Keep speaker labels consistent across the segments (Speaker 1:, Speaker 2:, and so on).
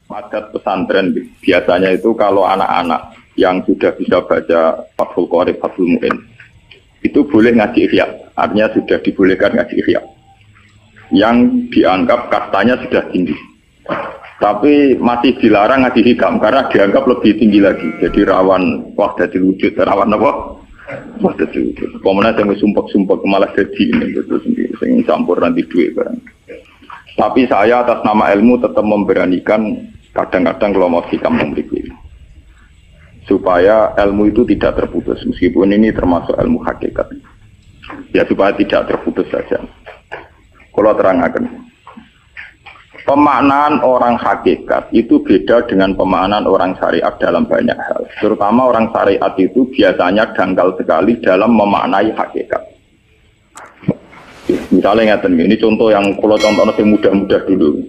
Speaker 1: Adat pesantren biasanya itu kalau anak-anak yang sudah bisa baca Fathul Qorib, Fathul Mu'in itu boleh ngaji ihya, artinya sudah dibolehkan ngaji ihya yang dianggap kastanya sudah tinggi, tapi masih dilarang ngaji hikam karena dianggap lebih tinggi lagi, jadi rawan wahdatul wujud, rawan apa? Wahdatul wujud. Pemenang yang sumpek-sumpek malah jadi ini terus sing campur nanti duit barang. Tapi saya atas nama ilmu tetap memberanikan kadang-kadang kalau mau hikam memiliki supaya ilmu itu tidak terputus, meskipun ini termasuk ilmu hakikat ya, supaya tidak terputus saja. Kalau terangkan pemaknaan orang hakikat itu beda dengan pemaknaan orang syariat dalam banyak hal, terutama orang syariat itu biasanya dangkal sekali dalam memaknai hakikat. Misalnya ini contoh yang kalau contohnya yang mudah-mudah dulu,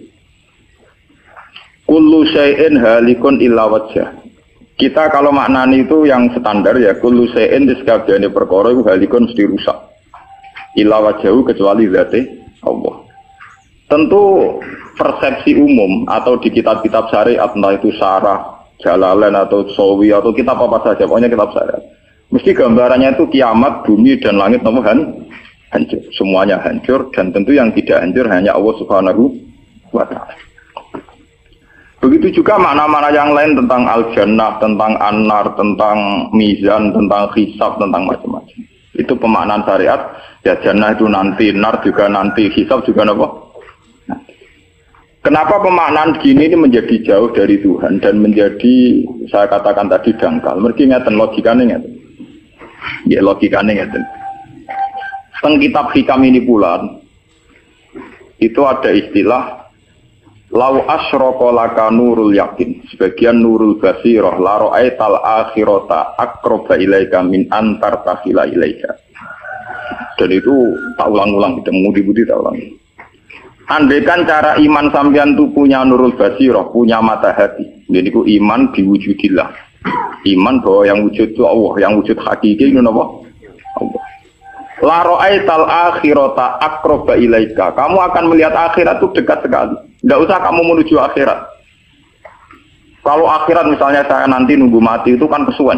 Speaker 1: kullu syai'in halikun illa wajhah. Kita kalau maknani itu yang standar ya, kullu syai'in disekabjane perkara itu halikun mesti rusak. Illa wajhahu kecuali zate Allah. Tentu persepsi umum atau di kitab-kitab syariat, entah itu Syarah, Jalalain atau Sawi atau kitab apa saja, pokoknya kitab syariat, mesti gambarannya itu kiamat, bumi dan langit hancur. Semuanya hancur dan tentu yang tidak hancur hanya Allah Subhanahu wa ta'ala. Begitu juga makna-makna yang lain tentang al-jannah, tentang an-nar, tentang mizan, tentang hisab, tentang macam-macam. Itu pemaknaan syariat. Ya jannah itu nanti, nar juga nanti, hisab juga apa? Kenapa pemaknaan gini ini menjadi jauh dari Tuhan dan menjadi, saya katakan tadi, dangkal. Mereka ngeten logikanya ngeten. Ya logikanya ngeten. Teng kitab hikam ini pula itu ada istilah lau asyraka laka nurul yakin, sebagian nurul basirah la ra'aital akhirata aqraba ilaika min antar takhila ilaika. Dan itu tak ulang-ulang, kita mudi-mudi tak ulang. Andaikan cara iman sampean itu punya nurul basirah, punya mata hati, jadi itu iman diwujudillah, iman bahwa yang wujud itu Allah, yang wujud hakiki itu apa? Allah. La ra'aital akhirata aqraba ilaika, kamu akan melihat akhirat itu dekat sekali. Tidak usah kamu menuju akhirat. Kalau akhirat misalnya saya nanti nunggu mati itu kan kesuwen.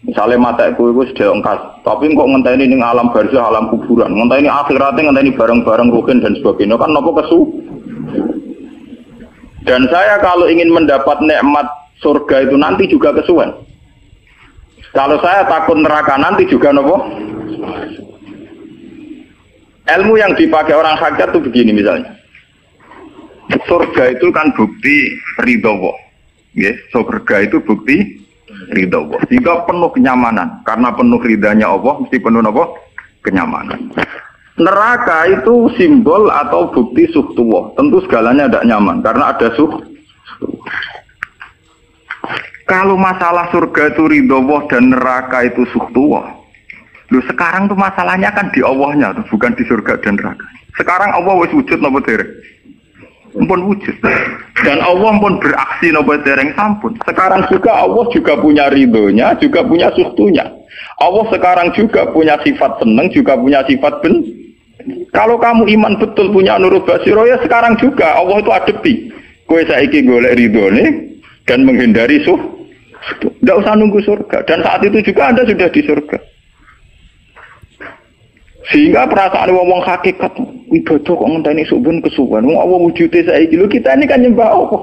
Speaker 1: Misalnya mata itu sudah engkas, tapi kok ngenteni ini alam barzah, alam kuburan, ngenteni akhiratnya, ngenteni barang-barang ruhin dan sebagainya, kan nopo kesu. Dan saya kalau ingin mendapat nikmat surga itu nanti juga kesuwen. Kalau saya takut neraka nanti juga nopo. Ilmu yang dipakai orang hakikat itu begini misalnya. Surga itu kan bukti ridho Allah. Yes, surga itu bukti ridho Allah. Sehingga penuh kenyamanan. Karena penuh ridhanya Allah, mesti penuh apa? Kenyamanan. Neraka itu simbol atau bukti suhtullah. Tentu segalanya tidak nyaman. Karena ada Kalau masalah surga itu ridho Allah dan neraka itu suhtullah. Loh sekarang tuh masalahnya kan di Allahnya, bukan di surga dan neraka. Sekarang Allah wis wujud napa dereng? Ampun wujud. Dan Allah pun beraksi napa dereng sampun. Sekarang juga Allah juga punya ridhonya, juga punya suhtunya. Allah sekarang juga punya sifat seneng, juga punya sifat Kalau kamu iman betul punya nurul basiro ya sekarang juga Allah itu adepi. Kowe saiki golek ridhone dan menghindari Tidak usah nunggu surga. Dan saat itu juga Anda sudah di surga. Sehingga perasaan wong hakikat ibadah kok ngenteni suben kesuwen. Wong Allah wujude saiki. Lho kita ini kan nyembah apa?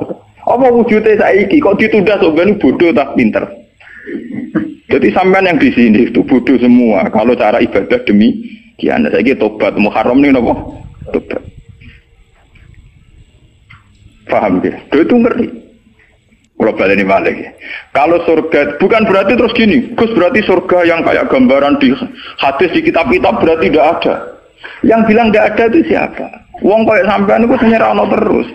Speaker 1: Apa wujude saiki kok ditunda suben bodoh tak pinter. Jadi sampean yang di sini itu bodoh semua. Kalau cara ibadah demikian saiki tobat muharram ning napa? Tobat. Paham ya? Itu ngeri. Kalau balik ini balik ya. Kalau surga bukan berarti terus gini, Gus berarti surga yang kayak gambaran di hadis di kitab-kitab berarti tidak ada. Yang bilang tidak ada itu siapa? Wong kayak sampean itu sing ora ono terus.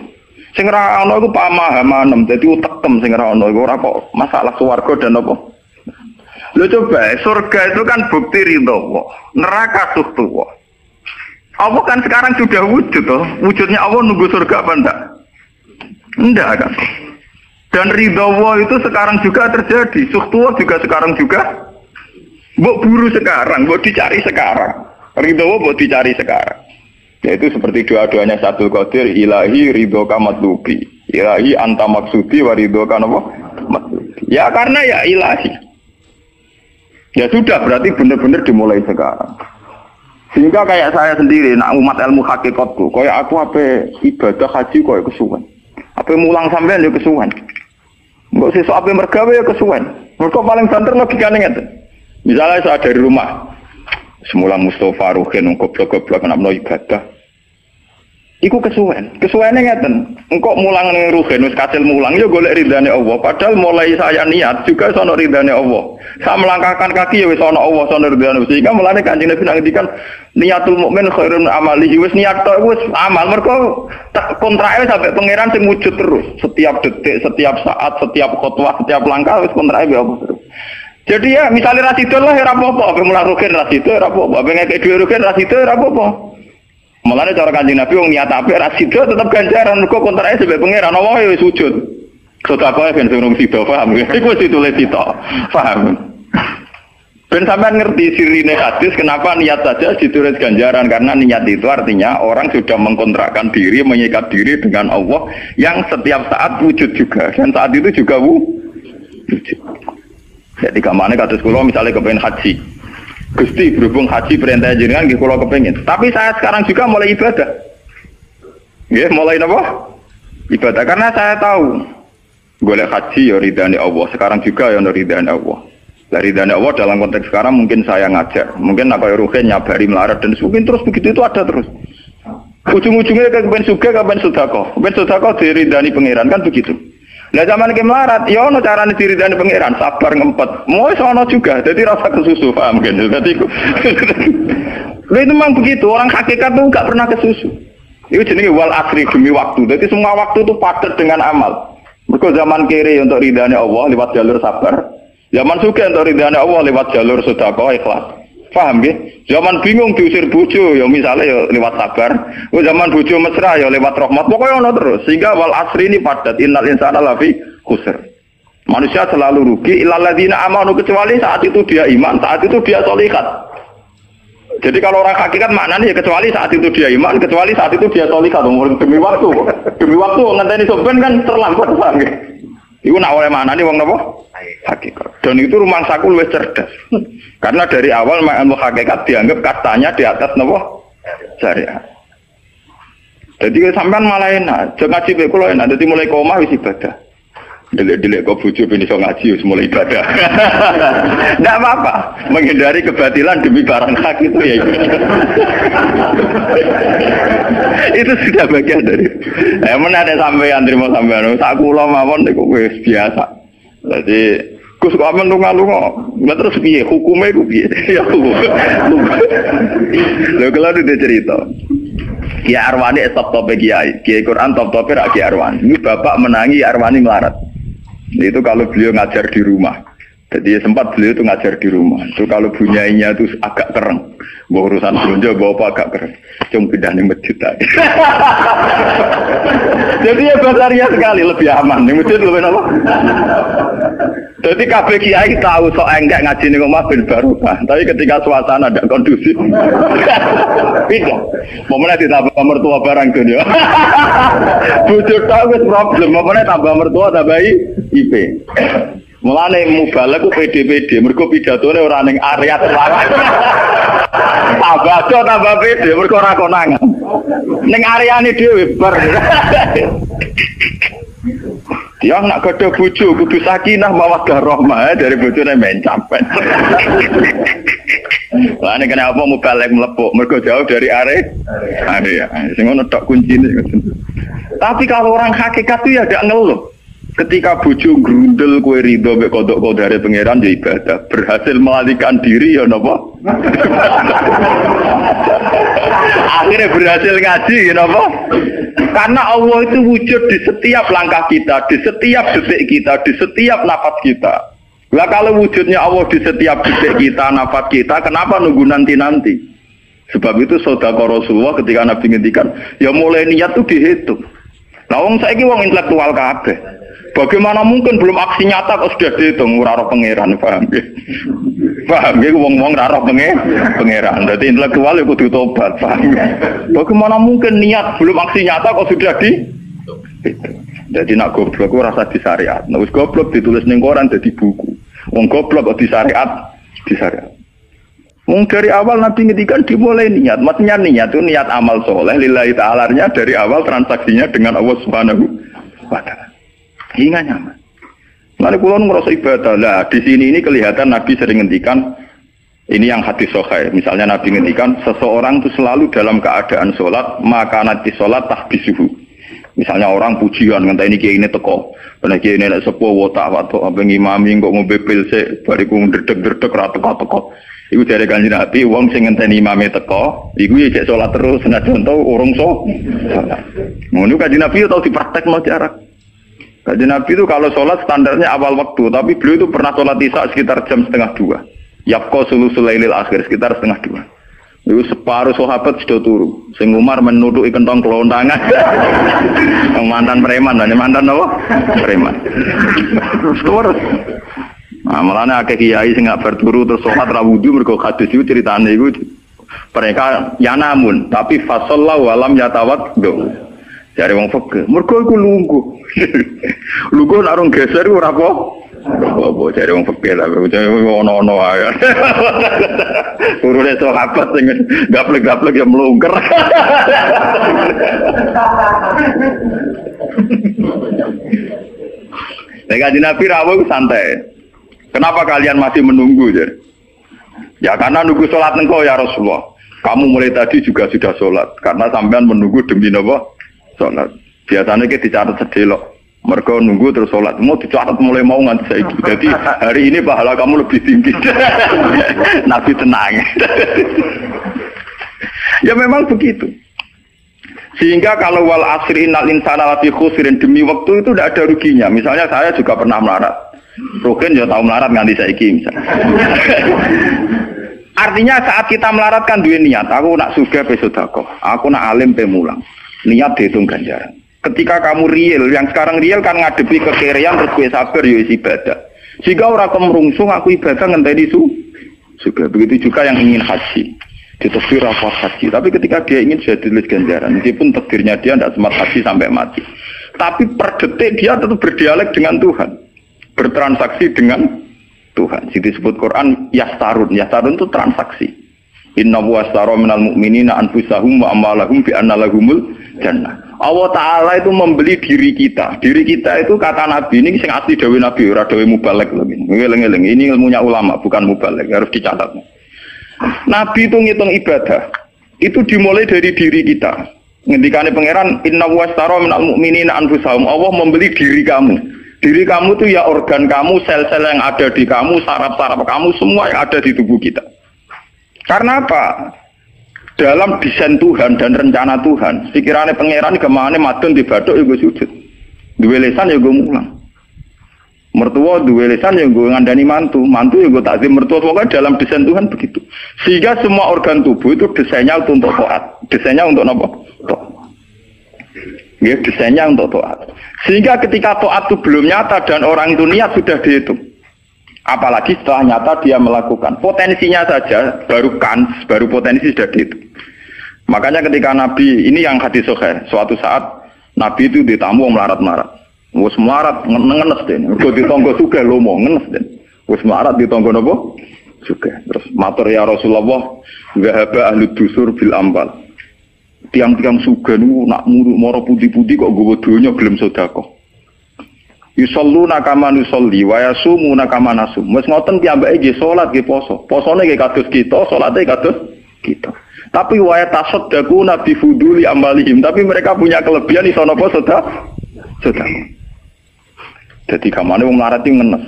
Speaker 1: Sing ora ono iku pamahaman, dadi utekem sing ora ono iku ora kok masalah swarga dan apa. Lho coba, surga itu kan bukti ridho Allah, neraka suhtullah. Allah kan sekarang sudah wujud toh. Wujudnya Allah nunggu surga apa enggak? Enggak kan. Dan ridho Allah itu sekarang juga terjadi. Suhtullah juga sekarang juga. Mbok buru sekarang, mbok dicari sekarang. Ridho Allah mbok dicari sekarang. Yaitu seperti doa-doanya Syaikhul Qadir, ilahi ridho kamatlubi. Ilahi anta maksudi warido kan apa? Maksudi. Ya karena ya ilahi. Ya sudah berarti benar-benar dimulai sekarang. Sehingga kayak saya sendiri, nak umat ilmu hakikatku, kayak aku apa ibadah haji kayak kesuwen. Apa mulang sampean ya kesuwen. Enggak sesuk apa mergawe ya kesuwen. Mergo paling banter logikane ngeten. Misalnya saya dari rumah, semula Mustafa Ruhin goblok-goblok nak mlo ibadah. Iku kesuwen ngeten. Engkau mulang ning rugen wis kasil mulang ya golek ridane Allah. Padahal mulai saya niat juga sono ridane Allah. Saya melangkahkan kaki ya wis sono Allah, sono ridane. Sehingga mulane Kanjeng Nabi ngendikan niatul mukmin khairun amalihi. Wis niat tok wis amal mergo kontrake sampai pangeran sing wujud terus. Setiap detik, setiap saat, setiap khotbah, setiap langkah wis kontrake be Allah terus. Jadi ya misalnya rasidul lah ora apa-apa, mulang rugen rasidul ora apa-apa, ngekek dhewe rugen rasidul ora apa-apa. Malah cara Kanjeng Nabi wong niat apik ra sida tetep ganjaran mergo kontrake sebab pangeran Allah ya wis wujud. Sedekah ben durung sida paham. Iku wis ditulis sida. Paham. Ben sampean ngerti sirine hadis kenapa niat saja ditulis ganjaran karena niat itu artinya orang sudah mengkontrakkan diri, mengikat diri dengan Allah yang setiap saat wujud juga dan saat itu juga wujud. Jadi kamane kados kula misalnya kepengen haji. Gusti berhubung haji perintah jenengan nggih kula kepengin. Tapi saya sekarang juga mulai ibadah. Nggih, mulai napa? Ibadah karena saya tahu golek haji ya ridane Allah. Sekarang juga ya ridane Allah. Lah ridane Allah dalam konteks sekarang mungkin saya ngajar. Mungkin apa ruhen nyabari melarat dan mungkin terus begitu itu ada terus. Ujung-ujungnya kepen sugih kepen sedekah. Kepen sedekah diridani pangeran kan begitu. Lah zaman iki melarat, ya ono carane diridani pangeran, sabar ngempet. Mau sono juga, jadi rasa kesusu, paham kan? Jadi itu memang begitu, orang hakikat tuh enggak pernah kesusu. Itu jenenge wal asri demi waktu. Jadi semua waktu itu padat dengan amal. Mergo zaman kiri untuk ridane Allah lewat jalur sabar. Zaman sugih untuk ridane Allah lewat jalur sedekah ikhlas. Paham nggih? Zaman bingung diusir bojo ya misalnya ya lewat sabar. Zaman bojo mesra ya lewat rahmat. Pokoknya ono terus. Sehingga wal asri ini padat. Innal insana lafi khusr. Manusia selalu rugi illal ladzina amanu kecuali saat itu dia iman, saat itu dia sholihat. Jadi kalau orang hakikat maknanya ya kecuali saat itu dia iman, kecuali saat itu dia sholihat. Demi waktu. Demi waktu ngenteni sampean kan terlambat, paham nggih? Iku nak oleh maknane wong napa? Hakikat. Dan itu rumangsaku luwih cerdas. Karena dari awal ilmu hakikat dianggap katanya di atas napa? Syariat. Jadi sampean malah enak, jangan ngaji mek kula enak, dadi mulai omah wis ibadah. Delik-delik kok bojo ben iso ngaji wis mulai ibadah. Enggak apa-apa, menghindari kebatilan demi barang hak itu ya. Itu sudah bagian dari. Emang ada sampean terima sampean, sak kula mawon niku wis biasa. Jadi Gus kok amen lunga-lunga. Terus piye hukume ku piye? Ya hukum. Lho kalau dia cerita. Kiai Arwani top Kiai. Kiai Quran top Kiai Arwani. Ini bapak menangi Arwani melarat. Itu kalau beliau ngajar di rumah. Jadi sempat beliau itu ngajar di rumah. Itu kalau bunyainya itu agak kereng. Bawa urusan belanja, bawa apa agak kereng. Cuma pindah di masjid tadi. Jadi ya basaria sekali, lebih aman. Di masjid lebih apa? Jadi kabeh kiai tahu sok enggak ngaji ning omah ben barokah. Tapi ketika suasana tidak kondusif. Pindah. Momennya ditambah mertua barang dunia. Bujur tahu wis problem. Momennya tambah mertua tambah IP. Mulane mubalek ku PD-PD, mergo pidatone ora ning area terlarang. Tambah PD, mergo ora konangan. Ning areane dhewe bar. Dia nak gadah bojo kudu sakinah mawaddah rahmah dari bojone men sampean. Lah nek kenapa mubalek mlepuk, mergo jauh dari area. Sing ngono tok kuncine. Tapi kalau orang hakikat itu ya tidak ngeluh. Ketika bojo grundel kowe ridho mek kodok kodare pangeran ya ibadah. Berhasil melalikan diri ya napa? Akhirnya berhasil ngaji ya napa? Karena Allah itu wujud di setiap langkah kita, di setiap detik kita, di setiap nafas kita. Lah kalau wujudnya Allah di setiap detik kita, nafas kita, kenapa nunggu nanti-nanti? Sebab itu sedekah Rasulullah ketika Nabi ngendikan, ya mulai niat itu dihitung. Lah wong saiki wong intelektual kabeh. Bagaimana mungkin belum aksi nyata kok sudah dihitung ora roh pangeran, paham nggih? Paham nggih wong-wong ora roh pangeran. Dadi intelektual ya kudu tobat, paham. Bagaimana mungkin niat belum aksi nyata kok sudah dihitung? Jadi nak goblok ku rasa di syariat. Nek wis goblok ditulis ning koran dadi buku. Wong goblok kok di syariat, di syariat. Wong dari awal Nabi ngendikan dimulai niat. Maksudnya niat itu niat amal soleh lillahi ta'ala-nya dari awal transaksinya dengan Allah Subhanahu wa taala. Hingga nyaman. Lalu kula ngrasa ibadah. Lah di sini ini kelihatan Nabi sering ngendikan ini yang hadis sahih. Misalnya Nabi ngendikan seseorang itu selalu dalam keadaan sholat, maka nanti sholat tahbisuhu. Misalnya orang pujian ngenteni kiai ini teko. Nek kiai ini nek sepuh wotak watuk apa ngimami kok ngombe pil sik bariku ndredeg-ndredeg ra teko-teko. Iku dari Kanjeng Nabi wong sing ngenteni imame teko, iku ya cek sholat terus senajan to urung sholat. Ngono Kanjeng Nabi tau dipraktekno jarak. Kanjeng Nabi itu kalau sholat standarnya awal waktu, tapi beliau itu pernah sholat isya sekitar jam 1:30. Yapqa sulusul lailil akhir sekitar 1:30. Itu separuh sahabat sudah turu. Sing Umar menuduki kentong kelontangan. Mantan preman, mantan apa? Preman. Terus. Nah, malahnya akeh kiai sing gak berturu terus salat ra wudu mergo hadis itu ceritane iku mereka ya namun tapi fasallahu alam yatawat do. Jare wong fikih, mergo iku lungguh. Lungguh nek rong geser ora apa. Apa jare wong fikih lah ono-ono ae. Urune sahabat sing gaplek-gaplek ya mlungker. Nek Kanjeng Nabi rawuh santai. Kenapa kalian masih menunggu? Ya karena nunggu sholat engkau ya Rasulullah. Kamu mulai tadi juga sudah sholat. Karena sampean menunggu demi apa? Sholat. Biasanya kita dicatat sedelok. Mereka nunggu terus sholat. Mau dicatat mulai mau nganti saya. Jadi hari ini pahala kamu lebih tinggi. Nabi tenang. Ya memang begitu. Sehingga kalau wal asri innal insana lafi khusrin demi waktu itu tidak ada ruginya. Misalnya saya juga pernah melarat. Rukin ya tahu melarat nganti saiki misalnya. Artinya saat kita melarat kan duwe niat, aku nak sugih pe sedekah, aku nak alim pe mulang. Niat dihitung ganjaran. Ketika kamu real, yang sekarang real kan ngadepi kekerian terus kowe sabar ya ibadah. Jika ora kemrungsung aku ibadah ngenteni juga. Begitu juga yang ingin haji. Ditakdir apa haji, tapi ketika dia ingin sudah ditulis ganjaran, meskipun takdirnya dia tidak sempat haji sampai mati. Tapi per detik dia tetap berdialog dengan Tuhan. Bertransaksi dengan Tuhan. Jadi disebut Quran yastarun. Yastarun itu transaksi. Inna washtara minal mu'minina anfusahum wa amwalahum bi anna lahumul jannah. Allah Ta'ala itu membeli diri kita. Diri kita itu kata Nabi ini sing asli dawuh Nabi ora dawuh mubalek lho. Ngeleng-eleng. Ini ilmunya ulama bukan mubalek, harus dicatat. Nabi itu ngitung ibadah. Itu dimulai dari diri kita. Ngendikane pangeran inna washtara minal mu'minina anfusahum. Allah membeli diri kamu. Diri kamu itu ya organ kamu, sel-sel yang ada di kamu, saraf-saraf kamu, semua yang ada di tubuh kita. Karena apa? Dalam desain Tuhan dan rencana Tuhan, pikirannya pangeran kemana madun di baduk ya gue sujud. Dua lesan ya gue mulang. Mertua dua lesan ya gue ngandani mantu. Mantu ya gue takzim mertua. Pokoknya dalam desain Tuhan begitu. Sehingga semua organ tubuh itu desainnya untuk taat. Desainnya untuk apa? Ya, desainnya untuk taat. Sehingga ketika taat itu belum nyata dan orang itu niat sudah dihitung. Apalagi setelah nyata dia melakukan. Potensinya saja baru potensi sudah dihitung. Makanya ketika Nabi, ini yang hadis sahih, suatu saat Nabi itu ditamu melarat-melarat. Wes melarat ngenes den. Mergo ditangga sugih lomo ngenes den. Wes melarat ditangga napa? Sugih. Terus matur ya Rasulullah, zahaba ahli dusur bil ambal. Tiang-tiang sugih niku nak moro pundi-pundi kok nggawa donya gelem sedekah. Yusalluna kama nusolli wa yasumuna kama nasum. Wis ngoten piyambake nggih salat nggih poso. Posone nggih kados kita, salate kados kita. Tapi wa tasaddaquna bi fuduli amalihim. Tapi mereka punya kelebihan iso napa sedekah. Jadi kamane wong melarat iki ngenes.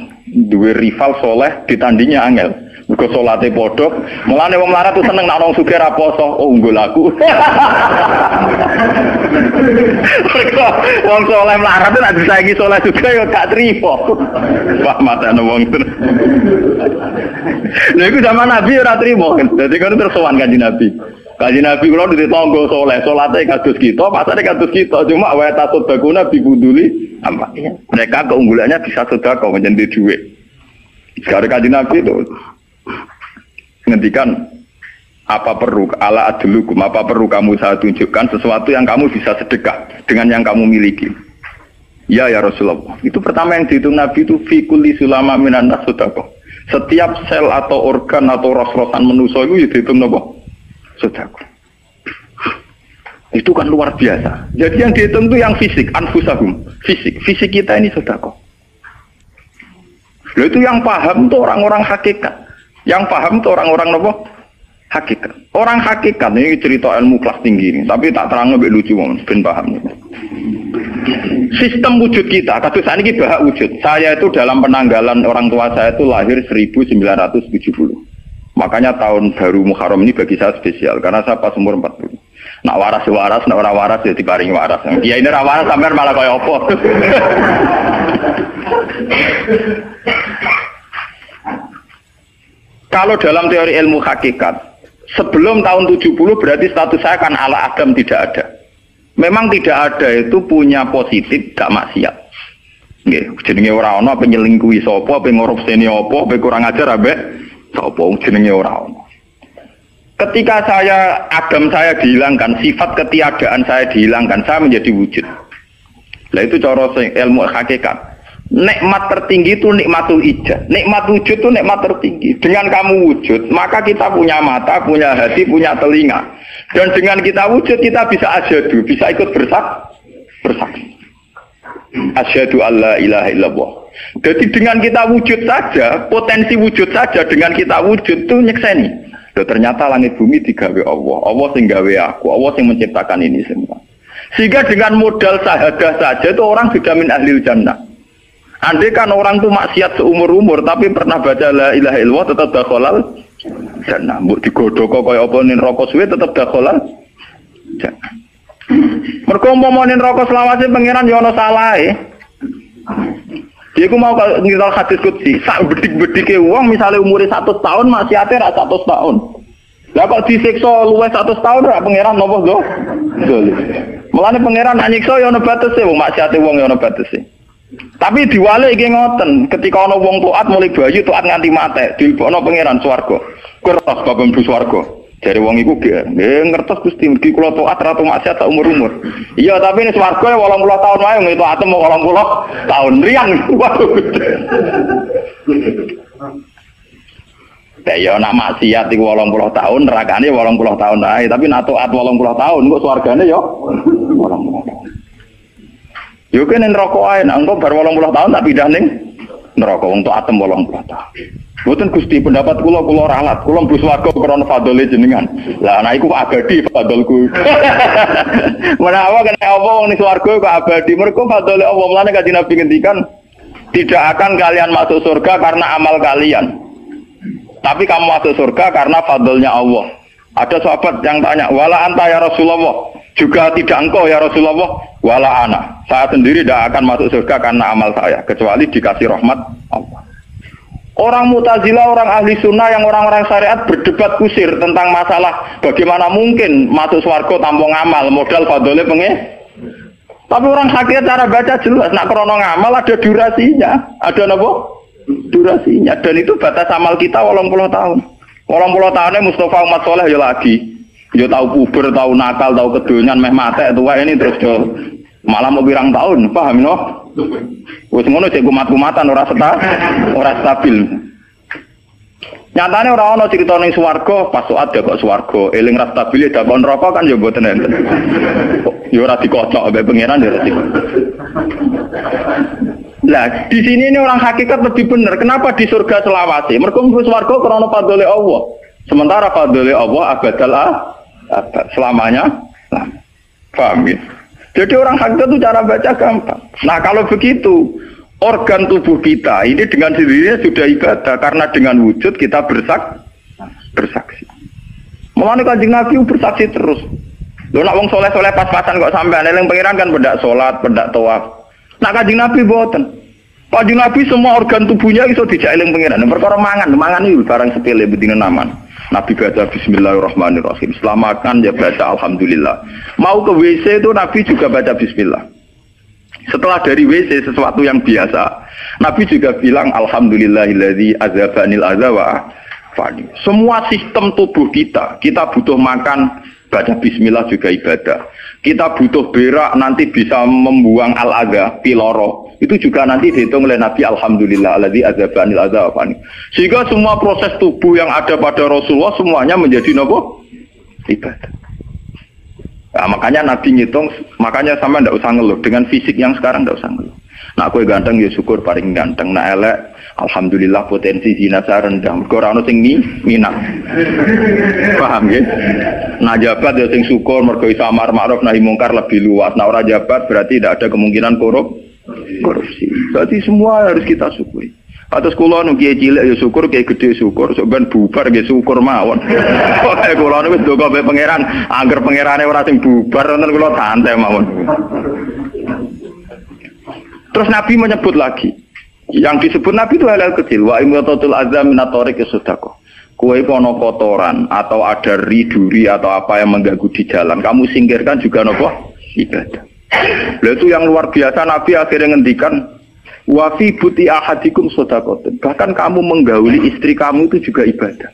Speaker 1: Duwe rival soleh ditandingnya angel. Mergo salate padha, mulane wong melarat tuh seneng nek wong sugih ra poso, oh unggul aku. Mergo wong saleh melarat nek disaingi saleh sugih ya gak trimo. Wah matane wong itu. Lha iku zaman Nabi ora trimo. Dadi kan terus sowan Kanjeng Nabi. Kanjeng Nabi kula ditangga saleh, salate kados kita, pasane kados kita, cuma wa tasodakuna bi buduli apa. Mereka keunggulannya bisa sedekah menjadi duit. Sekarang Kanjeng Nabi itu ngendikan apa perlu ala adlukum, apa perlu kamu saya tunjukkan sesuatu yang kamu bisa sedekah dengan yang kamu miliki. Ya Rasulullah. Itu pertama yang dihitung Nabi itu fi kulli sulama minan nas sedekah. Setiap sel atau organ atau ros-rosan manusia itu dihitung apa? Sedekah. Itu kan luar biasa. Jadi yang dihitung itu yang fisik, anfusahum, fisik. Fisik kita ini sedekah. Lalu itu yang paham itu orang-orang hakikat. Yang paham itu orang-orang apa? Hakikat. Orang hakikat ini cerita ilmu kelas tinggi ini, tapi tak terang lebih lucu ben paham. Sistem wujud kita, kados sakniki bahak wujud. Saya itu dalam penanggalan orang tua saya itu lahir 1970. Makanya tahun baru Muharram ini bagi saya spesial karena saya pas umur 40. Nak waras, nak ora waras ya diparingi waras. Dia ini ra waras sampean malah kaya apa. Kalau dalam teori ilmu hakikat, sebelum tahun 70 berarti status saya kan ala Adam tidak ada. Memang tidak ada itu punya positif gak maksiat. Nggih, jenenge ora ana penyelingkuhi sapa, pe ngorupseni apa, pe kurang ajar ambek sapa jenenge ora ana. Ketika Adam saya dihilangkan, sifat ketiadaan saya dihilangkan, saya menjadi wujud. Lah itu cara ilmu hakikat. Nikmat tertinggi itu nikmatul ijaz. Nikmat wujud itu nikmat tertinggi. Dengan kamu wujud, maka kita punya mata, punya hati, punya telinga. Dan dengan kita wujud, kita bisa asyhadu, bisa ikut bersaksi. Asyhadu alla ilaha illallah. Jadi dengan kita wujud saja, potensi wujud saja dengan kita wujud itu nyekseni. Loh, ternyata langit bumi digawe Allah. Allah sing gawe aku, Allah sing menciptakan ini semua. Sehingga dengan modal syahadah saja itu orang sudah min ahlil jannah. Andai kan orang tuh maksiat seumur-umur tapi pernah baca la ilaha illallah tetap dakhalal jannah. Mbok digodhog kaya apa ning neraka suwe tetap dakhalal jannah. Mergo umpama ning neraka selawase pangeran ya ana salahe. Dia ku mau ngiral hadis qudsi, sak bedik-bedike wong misale umure 100 tahun maksiate ra 100 tahun. Lah kok disiksa luwih 100 tahun ra pangeran napa lho? Mulane pangeran nyiksa ya ana batese wong maksiate wong ya ana batese. Tapi diwale iki ngoten, ketika ana wong taat mulai bayi taat nganti mate, dilebokno pangeran swarga. Kertas bab mlebu swarga. Jare wong iku nggih ngertos Gusti mriki kula taat ratu maksiat sak umur-umur. Iya, tapi ning swarga 80 tahun wae nggih taat mau 80 tahun riang. Waduh. Ya nak maksiat iku 80 tahun, nerakane 80 tahun ae, tapi nak taat 80 tahun kok swargane yo 80 tahun. Yo kene neraka ae, nek engko bar 80 tahun tak pindah ning neraka wong tok atem 80 tahun. Mboten Gusti pendapat kula ralat, kula mlebu swarga krana fadhole jenengan. Lah ana iku abadi fadholku. Menawa kena apa wong ning swarga kok abadi, mergo fadhole Allah. Mulane Kanjeng Nabi ngendikan, tidak akan kalian masuk surga karena amal kalian. Tapi kamu masuk surga karena fadholnya Allah. Ada sahabat yang tanya, "Wala anta ya Rasulullah?" Juga tidak engkau ya Rasulullah, wala ana. Saya sendiri tidak akan masuk surga karena amal saya, kecuali dikasih rahmat Allah. Orang Mu'tazilah, orang ahli sunnah yang orang-orang syariat berdebat kusir tentang masalah bagaimana mungkin masuk surga tanpa ngamal, modal fadhole pengen. Tapi orang hakikat cara baca jelas, nak krono ngamal ada durasinya, ada apa? Durasinya, dan itu batas amal kita 80 tahun. 80 tahunnya Mustafa umat soleh ya lagi. Yo tahu puber, tahu nakal, tahu kedonyan, meh mate tua ini terus yo malah mau birang tahun, paham no? Wes ngono cek kumat-kumatan ora stabil. Nyatane ora ana cerita ning swarga, pas saat ya kok swarga, eling ra stabil ya dakon neraka kan yo mboten enten. Yo ora dikocok ambek pangeran yo ora dikocok. Lah, di sini ini orang hakikat lebih benar. Kenapa di surga selawase? Mergo mlebu swarga krana fadhole Allah. Sementara fadhole Allah abadal selamanya. Paham ya? Jadi orang hakikat itu cara baca gampang. Nah, kalau begitu, organ tubuh kita ini dengan sendirinya sudah ibadah karena dengan wujud kita bersaksi. Mulane Kanjeng Nabi bersaksi terus. Lho nak wong soleh-soleh pas-pasan kok sampean eling pangeran kan pendak salat, pendak tawaf. Nak Kanjeng Nabi mboten. Kanjeng Nabi semua organ tubuhnya iso dijak eling pangeran. Perkara mangan iki barang sepele bedine naman. Nabi baca bismillahirrahmanirrahim. Setelah makan ya baca alhamdulillah. Mau ke WC itu Nabi juga baca bismillah. Setelah dari WC sesuatu yang biasa, Nabi juga bilang alhamdulillahilladzi azhabanil adza wa fani. Semua sistem tubuh kita butuh makan, Baca bismillah juga ibadah. Kita butuh berak nanti bisa membuang al-adha, piloro. Itu juga nanti dihitung oleh Nabi alhamdulillah alladzi adzaba anil adza. Sehingga semua proses tubuh yang ada pada Rasulullah semuanya menjadi nopo? Ibadah. Nah, makanya Nabi ngitung, makanya sama ndak usah ngeluh dengan fisik yang sekarang ndak usah ngeluh. Nah, aku ganteng ya syukur paling ganteng. Nah, elek alhamdulillah potensi zina saya rendah. Mergo ora ono sing minat. Paham ya? Nah, jabat ya sing syukur mergo iso amar ma'ruf nahi mungkar lebih luas. Nah, ora jabat berarti tidak ada kemungkinan korupsi. Berarti semua harus kita syukuri. Atas kula nu kiye cilik ya syukur, kiye gede syukur, sok ben bubar nggih syukur mawon. Pokoke kula niku wis ndonga be pangeran, angger pangerane ora sing bubar wonten kula santai mawon. Terus Nabi menyebut lagi, yang disebut Nabi itu hal-hal kecil. Wa imatatul azam minatorik sedekah. Kue kono kotoran atau ada riduri atau apa yang mengganggu di jalan, kamu singkirkan juga nopo ibadah. Lalu itu yang luar biasa Nabi akhirnya ngendikan wa fi buti ahadikum sedekah. Bahkan kamu menggauli istri kamu itu juga ibadah.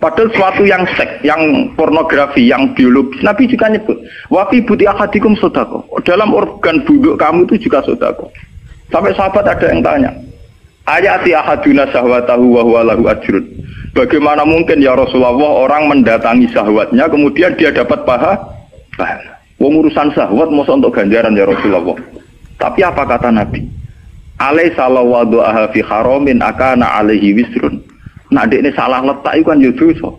Speaker 1: Padahal suatu yang seks, yang pornografi, yang biologis, Nabi juga nyebut wa fi buti ahadikum sedekah. Dalam organ buduk kamu itu juga sedekah. Sampai sahabat ada yang tanya, ayati ahaduna syahwatahu wa huwa lahu ajrun. Bagaimana mungkin ya Rasulullah orang mendatangi syahwatnya kemudian dia dapat pahala. Wong urusan syahwat masa untuk ganjaran ya Rasulullah. Tapi apa kata Nabi? Alaisa lawadhu'aha fi haramin akana alaihi wisrun. Nah dekne salah letak iku kan ya dosa.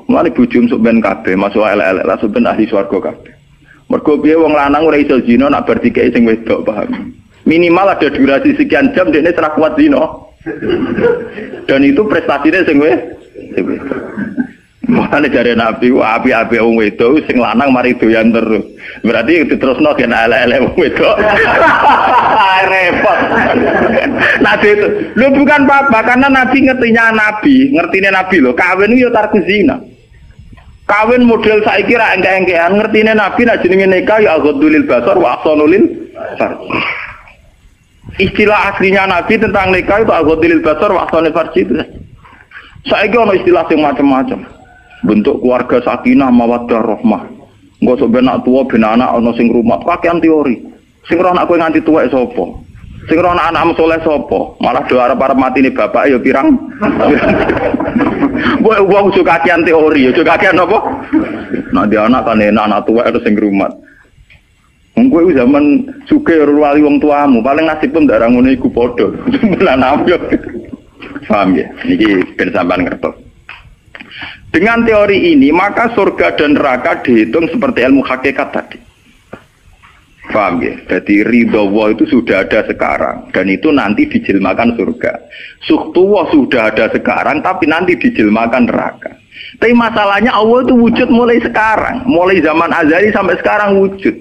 Speaker 1: Mulane bojo sok ben kabeh masuk elek-elek lah sok ben ahli swarga kabeh. Mergo piye wong lanang ora iso zina nak bar dikeki sing wedok paham. Minimal ada durasi sekian jam dekne ora kuat zina. Dan itu prestasinya sing wedok. Mulane jare Nabi api-api wong wedok sing lanang mari doyan terus. Berarti diterusno gen elek-elek wong wedok. Repot. Nabi itu lho bukan apa-apa karena Nabi ngertine Nabi lho, kawin yo tarku zina. Kawin model saiki ra engke-engkean ngertine Nabi nek jenenge nikah ya ghadulil basar wa ahsanulil farj. Istilah aslinya Nabi tentang nikah itu ghadulil basar wa ahsanul farj itu. Saiki ono istilah sing macam-macam. Bentuk keluarga sakinah mawaddah rahmah. Engko sok ben anak tuwa ben anak ana sing rumah, pakaian teori. Sing ora anak kowe nganti tuwek sapa? Sing ora anak-anakmu saleh sapa? Malah do arep-arep matine bapak ya pirang. Wong suka kakean teori, yo kakean apa? Nah dia anak kan enak anak tuwek terus sing rumah. Wong kowe zaman sugih ora wali wong tuamu, paling nasibmu ndak ra ngono iku padha. Menan ampyo. Paham ya? Niki ben sampean ngertos. Dengan teori ini, maka surga dan neraka dihitung seperti ilmu hakikat tadi. Paham ya? Jadi ridho Allah itu sudah ada sekarang. Dan itu nanti dijelmakan surga. Suhtullah sudah ada sekarang, tapi nanti dijelmakan neraka. Tapi masalahnya Allah itu wujud mulai sekarang. Mulai zaman azali sampai sekarang wujud.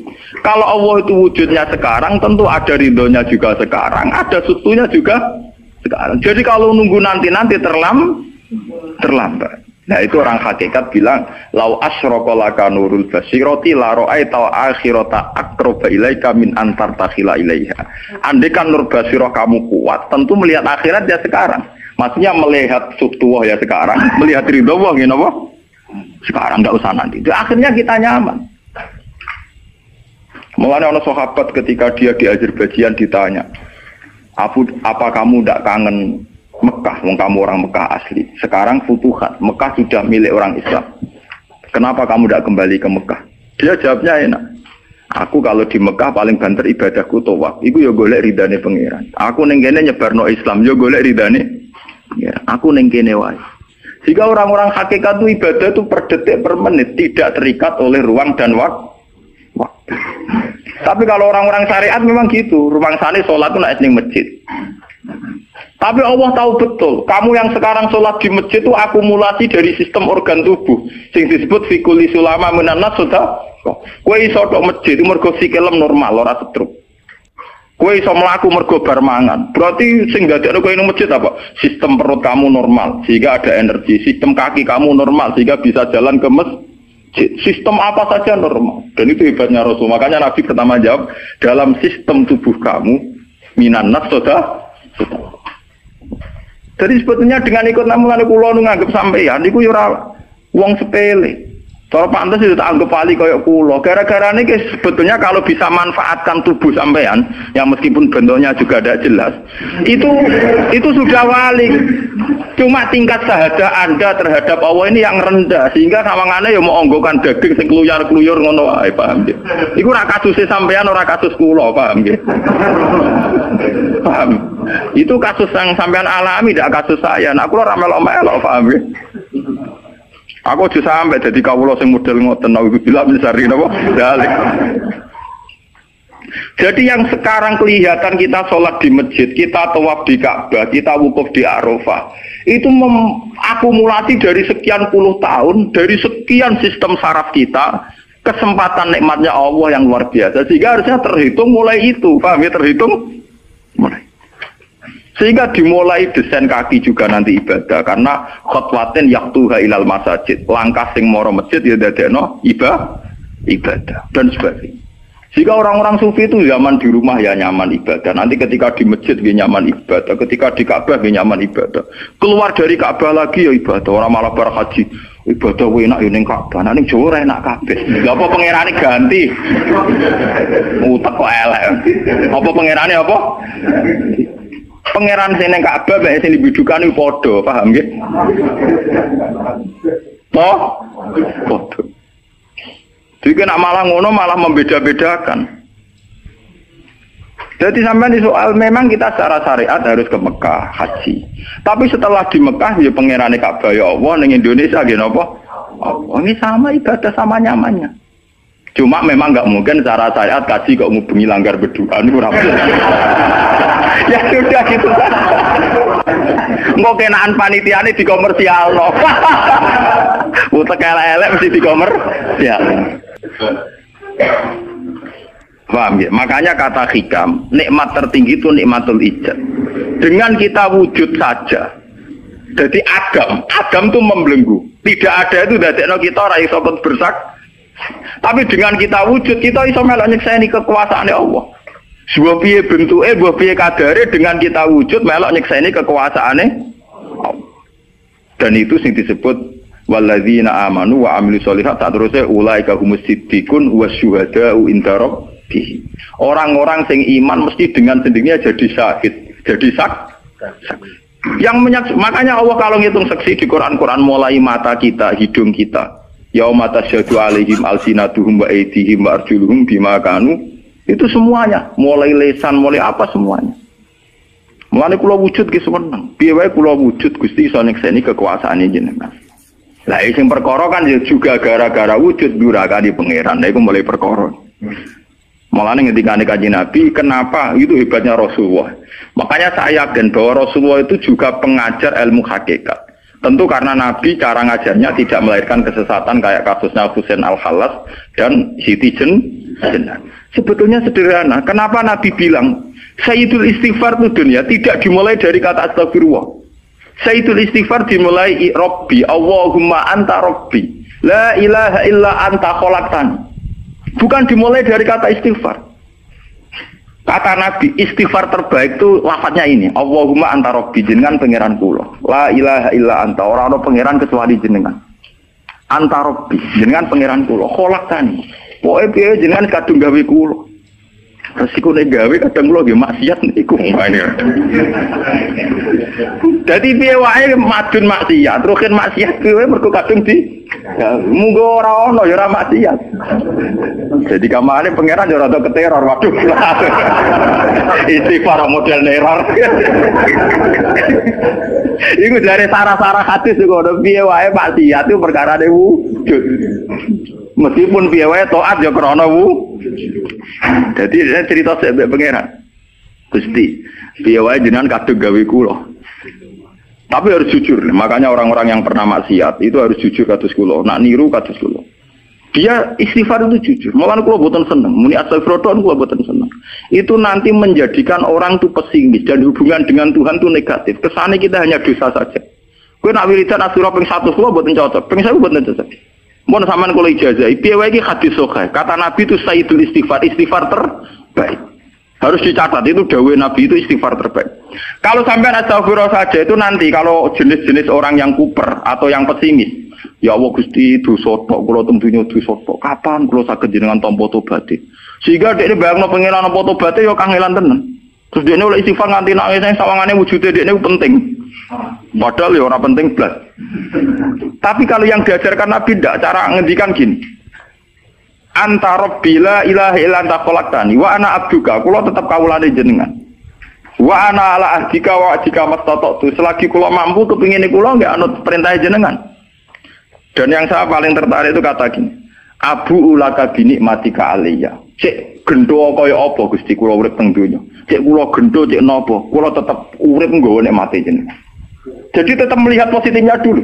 Speaker 1: Kalau Allah itu wujudnya sekarang, tentu ada ridhonya juga sekarang. Ada suhtunya juga sekarang. Jadi kalau nunggu nanti terlambat. Nah itu orang hakikat bilang lau asyraka laka nurul basirati la ra'aita akhirata aqraba ilaika min antar takhila ilaiha. Andai kan nur basirah kamu kuat, tentu melihat akhirat ya sekarang. Maksudnya melihat subtuwah ya sekarang, melihat ridho Allah ngene apa? Sekarang enggak usah nanti. Itu akhirnya kita nyaman. Mulane ana sahabat ketika dia di Azerbaijan ditanya, "Apa kamu enggak kangen Mekah, wong kamu orang Mekah asli. Sekarang futuhat, Mekah sudah milik orang Islam. Kenapa kamu tidak kembali ke Mekah?" Dia jawabnya enak. Aku kalau di Mekah paling banter ibadahku tawaf. Iku yo golek ridane pangeran. Aku ning kene nyebarno Islam yo golek ridane pangeran. Aku ning kene wae. Jika orang-orang hakikat itu ibadah itu per detik per menit, tidak terikat oleh ruang dan waktu. Tapi kalau orang-orang syariat memang gitu. Rumah sana sholat itu naik ning masjid. Tapi Allah tahu betul, kamu yang sekarang sholat di masjid itu akumulasi dari sistem organ tubuh. Yang disebut fikuli sulama menanas sudah. Kue iso tok masjid itu mergo sikilem normal, ora setruk. Kue iso melaku mergo bar mangan. Berarti sing dadekno kowe ning masjid apa? Sistem perut kamu normal, sehingga ada energi. Sistem kaki kamu normal, sehingga bisa jalan ke masjid. Sistem apa saja normal. Dan itu hebatnya Rasul. Makanya Nabi pertama jawab, dalam sistem tubuh kamu minanas sudah. Jadi sebetulnya dengan ikut namulan kula nu nganggep sampeyan niku yo ora wong sepele. Cara pantas itu tak anggap wali kayak kulo. Gara-gara ini sebetulnya kalau bisa manfaatkan tubuh sampean, yang meskipun bentuknya juga tidak jelas, itu sudah wali. Cuma tingkat sahaja Anda terhadap Allah ini yang rendah, sehingga sawangannya ya mau onggokan daging sing kluyur-kluyur ngono wae, paham nggih. Iku ora kasusé sampean, ora kasus kulo, paham nggih. Paham. Itu kasus yang sampean alami, tidak kasus saya. Nah, kulo ora melok-melok, paham nggih. Aku aja sampai jadi kawula sing model ngoten naudzubillah min syarri napa dalik. Jadi yang sekarang kelihatan kita sholat di masjid, kita tawaf di Ka'bah, kita wukuf di Arafah, itu akumulasi dari sekian puluh tahun, dari sekian sistem saraf kita, kesempatan nikmatnya Allah yang luar biasa. Sehingga harusnya terhitung mulai itu, paham ya, terhitung mulai. Sehingga dimulai desain kaki juga nanti ibadah, karena khotwatin yaktuha ilal masajid, langkah sing moro masjid ya dadekno ibadah dan sebagainya. Jika orang-orang sufi itu zaman di rumah ya nyaman ibadah, nanti ketika di masjid dia nyaman ibadah, ketika di Ka'bah dia nyaman ibadah, keluar dari Ka'bah lagi ya ibadah. Orang malah bar haji ibadah enak ya ning Ka'bah, ning Jawa enak kabeh. Lha apa pangerane ganti? Utek kok elek. Apa pangerane apa? Pangeran sing ning Ka'bah mek sing dibidukan iku padha, paham nggih? Padha. Jadi nak malah ngono malah membeda-bedakan. Jadi sampai di soal memang kita secara syariat harus ke Mekah haji. Tapi setelah di Mekah ya pangerane Ka'bah ya Allah, ning Indonesia nggih napa? Oh, ini sama ibadah sama nyamannya. Cuma memang nggak mungkin secara syariat kaji kok ngubungi langgar berdoa ini kurang. Ya sudah gitu. Engko kenaan panitia ini di komersial loh. Utek elek-elek mesti di komersial. Paham ya? Makanya kata hikam, nikmat tertinggi itu nikmatul ijad. Dengan kita wujud saja. Jadi Adam itu membelenggu. Tidak ada itu dadekno kita ora iso bersak. Tapi dengan kita wujud, kita iso melok nyekseni kekuasaane Allah. Sebuah piye bentuke, sebuah piye kadare, dengan kita wujud melok nyekseni kekuasaane Allah. Dan itu sing disebut walladzina amanu wa amilus sholihat, saterusé ulaika humus siddiqun wasyuhada'u inda rabbihim. Orang-orang sing iman mesti dengan sendirinya jadi syahid, jadi saksi. Makanya Allah kalau ngitung saksi di Quran mulai mata kita, hidung kita. Yauma tasyhadu alaihim alsinatuhum wa aydihim wa arjuluhum bima kanu, itu semuanya, mulai lesan, mulai apa semuanya. Mulane kula wujud ki seneng. Piye wae kula wujud Gusti iso nyekseni kekuasaane jenengan. Lah sing perkara kan ya juga gara-gara wujud durakane pangeran. Lah iku mulai perkara. Mulane ngendikane Kanjeng Nabi, kenapa itu hebatnya Rasulullah. Makanya saya yakin bahwa Rasulullah itu juga pengajar ilmu hakikat. Tentu karena Nabi cara ngajarnya tidak melahirkan kesesatan kayak kasusnya Husain Al-Khallas dan Siti Jenar. Sebetulnya sederhana. Kenapa Nabi bilang Sayyidul Istighfar itu dunia tidak dimulai dari kata astagfirullah. Sayyidul Istighfar dimulai Rabbi, Allahumma anta Rabbi, la ilaha illa anta khalaqtani. Bukan dimulai dari kata istighfar. Kata Nabi, istighfar terbaik itu lafadznya ini, Allahumma anta Rabbi, jenengan pangeran kula. La ilaha illa anta, ora ana pangeran kecuali jenengan. Anta Rabbi, jenengan pangeran kula. Khalaqtani. Pokoke piye jenengan kadung gawe kula. Resiko nek gawe kadang kula nggih maksiat niku. Dadi piye wae madun maksiat, rukin maksiat kuwi mergo kadung di munggo ora ono ya ora maksiat. Jadi kamane pangeran ya rada keteror, waduh. Istighfar model neror. Iku dari sarah-sarah hadis iku ono piye wae maksiat itu perkarane wujud. Meskipun piye wae taat ya krana Jadi cerita sebab pangeran. Gusti, piye wae jenengan kadung gawe kula. Tapi harus jujur. Makanya orang-orang yang pernah maksiat itu harus jujur kados kula. Nak niru kados kula. Dia istighfar itu jujur. Malah kula boten seneng. Muni astagfirullah kula boten seneng. Itu nanti menjadikan orang itu pesimis dan hubungan dengan Tuhan itu negatif. Kesane kita hanya dosa saja. Kowe nak wiridan asura ping 100 kula boten cocok. Ping 1000 boten cocok. Mun sampean kula ijazah, piye wae iki hadis sahih. Kata Nabi itu sayyidul istighfar, istighfar terbaik. Harus dicatat itu dawuh Nabi itu istighfar terbaik. Kalau sampean astagfirullah saja itu nanti kalau jenis-jenis orang yang kuper atau yang pesimis, Ya Allah Gusti dosa tok kula teng donya dosa tok. Kapan kula saged jenengan tampa tobaté? Sehingga dekne bayangno pengenan apa tobaté ya kangelan tenan. Terus dekne oleh istighfar nganti nangis sawangane wujude dekne penting. Padahal ya ora penting blas. Tapi kalau yang diajarkan Nabi ndak cara ngendikan gini. Anta rabbila ilaha illa anta khalaqtani wa ana abduka. Kula tetep kawulane jenengan. Wa ana ala ahdika wa ahdika mastata'tu. Selagi kula mampu kepingine kula nggak anut perintah jenengan. Dan yang saya paling tertarik itu kata gini, Abu ulaka binikmatika aliyya. Cek gendo kaya apa Gusti kula urip teng donya. Cek kula gendo cek napa, kula tetep urip nggawa nikmate jenengan. Jadi tetap melihat positifnya dulu.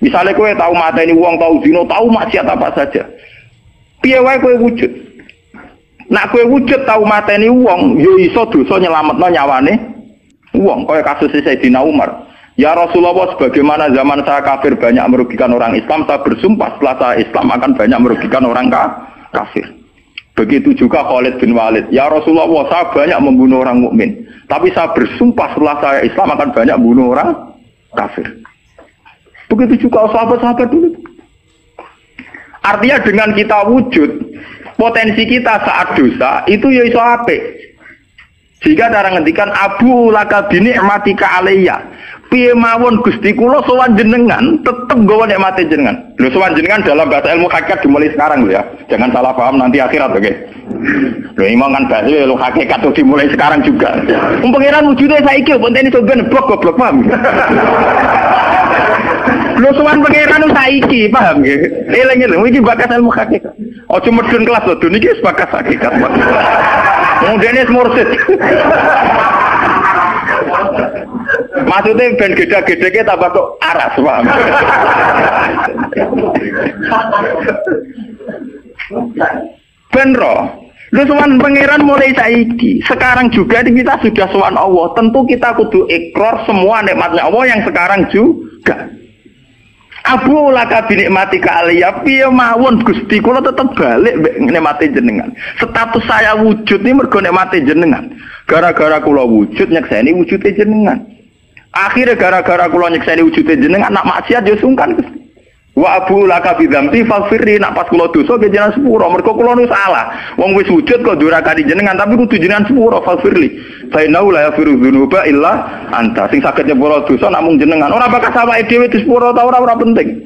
Speaker 1: Misalnya kowe tahu mateni wong, tahu zina, tahu maksiat apa saja. Piye wae kowe wujud. Nak kowe wujud tahu mateni wong, ya iso dosa nyelametno nyawane wong. Kaya kasus Sayyidina Umar. Ya Rasulullah, sebagaimana zaman saya kafir banyak merugikan orang Islam, saya bersumpah setelah saya Islam akan banyak merugikan orang kafir. Begitu juga Khalid bin Walid. Ya Rasulullah, saya banyak membunuh orang mukmin, tapi saya bersumpah setelah saya Islam akan banyak membunuh orang kafir. Begitu juga sahabat-sahabat dulu. Artinya dengan kita wujud, potensi kita saat dosa itu ya iso apik. Jika cara ngendikan Abu laka binikmatika alayya. Piye mawon Gusti kula sowan jenengan tetep nggawa nikmate jenengan. Lho sowan jenengan dalam bahasa ilmu hakikat dimulai sekarang lho ya. Jangan salah paham nanti akhirat oke. Lho imam kan bahasa ilmu hakikat tuh dimulai sekarang juga. Pangeran wujude saiki pontene sampeyan blok paham. Lho sowan pangeran saiki paham nggih. Eling-eling iki bakas ilmu hakikat. Aja medun kelas lho niki wis bakas hakikat. Mudene mursid. Maksudnya ben gede-gedeke tambah kok aras, paham? Ben roh. Lu sowan pangeran mulai saiki. Sekarang juga kita sudah sowan Allah. Tentu kita kudu ikrar semua nikmatnya Allah yang sekarang juga. Abu laka binikmatika aliyya piye mawon Gusti kula tetep balik nikmate jenengan. Status saya wujud ini mergo nikmate jenengan. Gara-gara kula wujud nyekseni wujude jenengan. Akhirnya gara-gara kula nyekseni wujude jenengan nak maksiat yo sungkan Gusti. Wa abu laka bidzamti faghfirli nak pas kula dosa ke jenengan sepuro mergo kula nu salah. Wong wis wujud kok durakani jenengan tapi kudu jenengan sepuro faghfirli. Fa innahu la yaghfiru dzunuba illa anta. Sing saged nyepuro dosa namung jenengan. Ora bakal awake dhewe disepuro ta ora penting.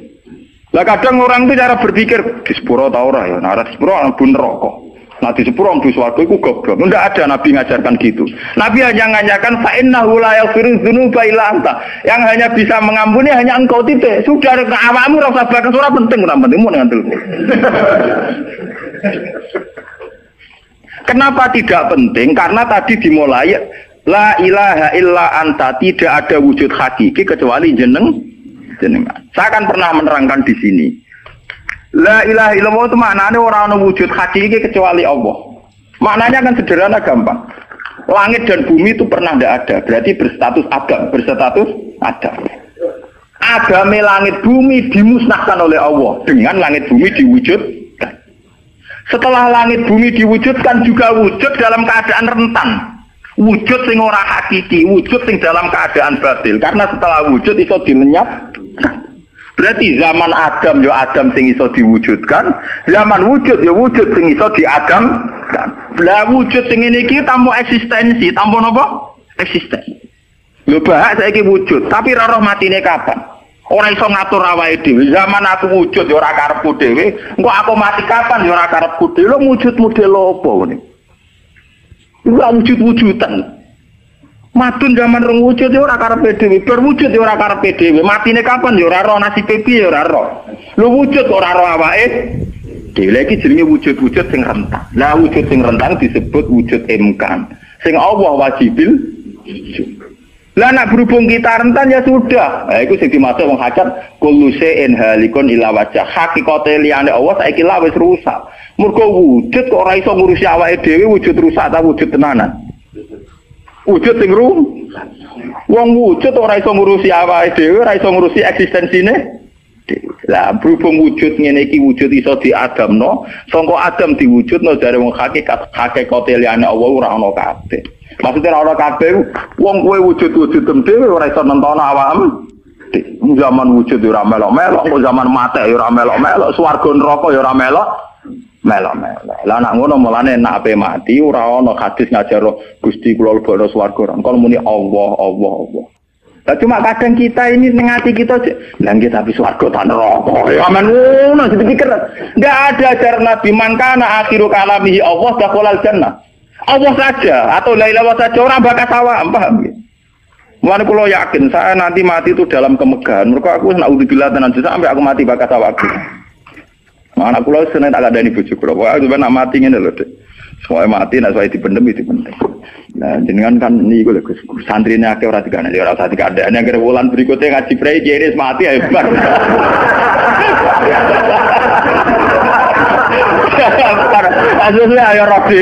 Speaker 1: Lah kadang orang itu cara berpikir disepuro ta ora ya. Nah ora disepuro mlebu neraka. Nah disepuro mlebu swarga iku goblok. Ndak ada nabi ngajarkan gitu. Nabi hanya ngajarkan fa innahu la yaghfiru dzunuba illa anta. Yang hanya bisa mengampuni hanya engkau titik. Sudah awakmu ora usah bakas ora penting mun ngantul. Kenapa tidak penting? Karena tadi dimulai la ilaha illa anta, tidak ada wujud hakiki kecuali jenengan. Saya akan pernah menerangkan di sini. La ilaha illallah itu maknanya orang ana wujud hakiki kecuali Allah. Maknanya kan sederhana gampang. Langit dan bumi itu pernah tidak ada, berarti berstatus adam. Agame langit bumi dimusnahkan oleh Allah dengan langit bumi diwujudkan. Setelah langit bumi diwujudkan juga wujud dalam keadaan rentan. Wujud sing ora hakiki, wujud sing dalam keadaan batil. Karena setelah wujud iso dilenyap. Berarti zaman Adam ya Adam sing iso diwujudkan, zaman wujud ya wujud sing iso diadamkan. Lah wujud sing ngene iki tanpa eksistensi, tanpa napa? Eksistensi. Lho bahak saiki wujud, tapi ora roh matine kapan? Ora iso ngatur awake dhewe. Zaman aku wujud ya ora karepku dhewe, engko aku mati kapan ya ora karepku dhewe. Lho wujud model apa ngene? Iku wujud-wujudan. Madun zaman rong wujud ya ora karepe dhewe, berwujud ya ora karepe dhewe. Matine kapan ya ora roh, nasibe piye ya ora roh. Lho wujud kok ora roh awake dhewe iki jenenge wujud-wujud sing rentan. Lah wujud sing rentan disebut wujud imkan. Sing Allah wajibil wujud. Lah nak berhubung kita rentan ya sudah. Nah iku sing dimaksud wong hakikat kullu shay'in halikun illa wajah. Hakikate liyane Allah saiki lah wis rusak. Mergo wujud kok ora iso ngurusi awake dhewe, wujud rusak ta wujud tenanan. Wujud sing rusak. Wong wujud ora iso ngurusi awake dhewe, ora iso ngurusi eksistensine. Lah berhubung wujud ngene iki wujud iso diadamno, sangka Adam diwujudno dari wong hakikate liyane Allah ora ana kabeh. Maksudnya ora kabeh wong kowe wujud-wujud dhewe ora iso nentono awakmu gede. Zaman wujud ya ora melok-melok, kok zaman mate ya ora melok-melok, swarga neraka ya ora melok-melok. Lah nek ngono mulane nek ape mati ora ana hadis ngajar Gusti kula lebono swarga. Kon muni Allah. Lah cuma kadang kita ini ning ati kita lah nggih tapi swarga ta neraka. Ya amen ngono dipikir. Enggak ada ajaran Nabi man kana akhiru kalamihi Allah dakhalal jannah. Allah saja atau la ilaha saja orang bakal sawah, paham nggih? Mulane kula yakin saya nanti mati itu dalam kemegahan. Mergo aku naudzubillah tenan sampai aku mati bakal sawah. Anak kula seneng tak kandhani bojo kula. Wah, sampeyan nak mati ngene lho, Dik. Soale mati nek soal dipendem itu penting. Nah, jenengan kan niku lho Gus. Santrine akeh ora dikandani, ora usah dikandani. Agar wulan berikutnya ngaji prei kiris mati ayo bar. Asline ayo rodi.